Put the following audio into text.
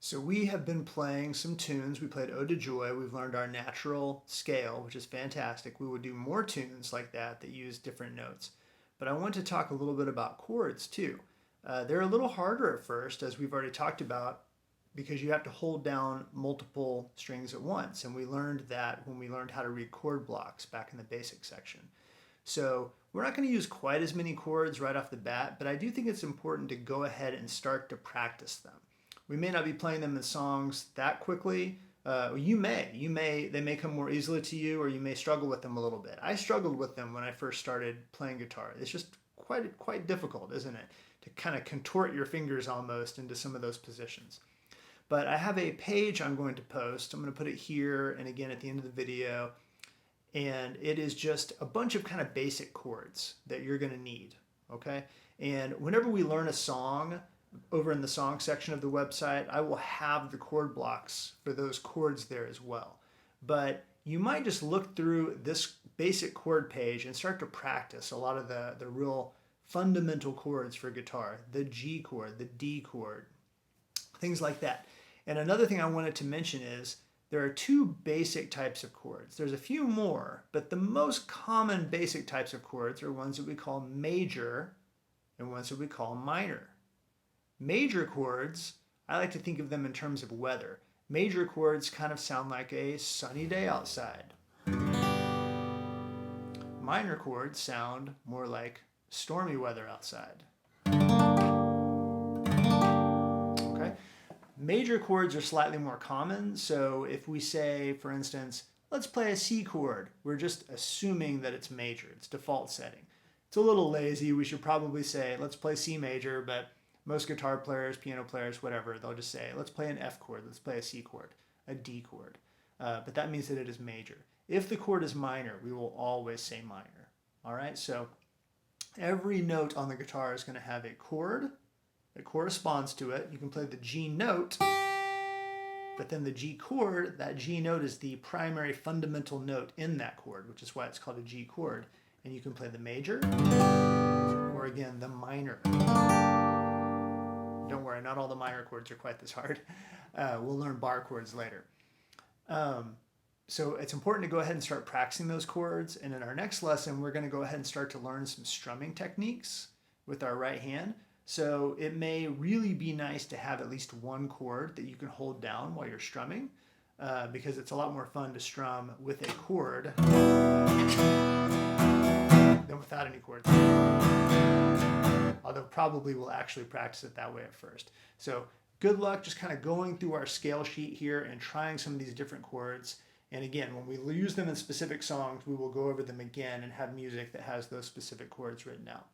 So we have been playing some tunes. We played Ode to Joy. We've learned our natural scale, which is fantastic. We will do more tunes like that use different notes. But I want to talk a little bit about chords too. They're a little harder at first, as we've already talked about, because you have to hold down multiple strings at once. And we learned that when we learned how to read chord blocks back in the basic section. So we're not going to use quite as many chords right off the bat, but I do think it's important to go ahead and start to practice them. We may not be playing them in songs that quickly. They may come more easily to you, or you may struggle with them a little bit. I struggled with them when I first started playing guitar. It's just quite difficult, isn't it? To kind of contort your fingers almost into some of those positions. But I have a page I'm going to post. I'm going to put it here and again at the end of the video. And it is just a bunch of kind of basic chords that you're going to need, okay? And whenever we learn a song, over in the song section of the website, I will have the chord blocks for those chords there as well. But you might just look through this basic chord page and start to practice a lot of the real fundamental chords for guitar, the G chord, the D chord, things like that. And another thing I wanted to mention is there are two basic types of chords. There's a few more, but the most common basic types of chords are ones that we call major and ones that we call minor. Major chords, I like to think of them in terms of weather. Major chords kind of sound like a sunny day outside. Minor chords sound more like stormy weather outside. Okay? Major chords are slightly more common, so if we say, for instance, let's play a C chord, we're just assuming that it's major, it's default setting. It's a little lazy. We should probably say, let's play C major, but most guitar players, piano players, whatever, they'll just say, let's play an F chord, let's play a C chord, a D chord. But that means that it is major. If the chord is minor, we will always say minor. All right, so every note on the guitar is going to have a chord that corresponds to it. You can play the G note, but then the G chord, that G note is the primary fundamental note in that chord, which is why it's called a G chord. And you can play the major, or again, the minor. Don't worry, not all the minor chords are quite this hard. We'll learn bar chords later. So it's important to go ahead and start practicing those chords. And in our next lesson, we're going to go ahead and start to learn some strumming techniques with our right hand. So it may really be nice to have at least one chord that you can hold down while you're strumming, because it's a lot more fun to strum with a chord than without any chords. Although probably we'll actually practice it that way at first. So good luck just kind of going through our scale sheet here and trying some of these different chords. And again, when we use them in specific songs, we will go over them again and have music that has those specific chords written out.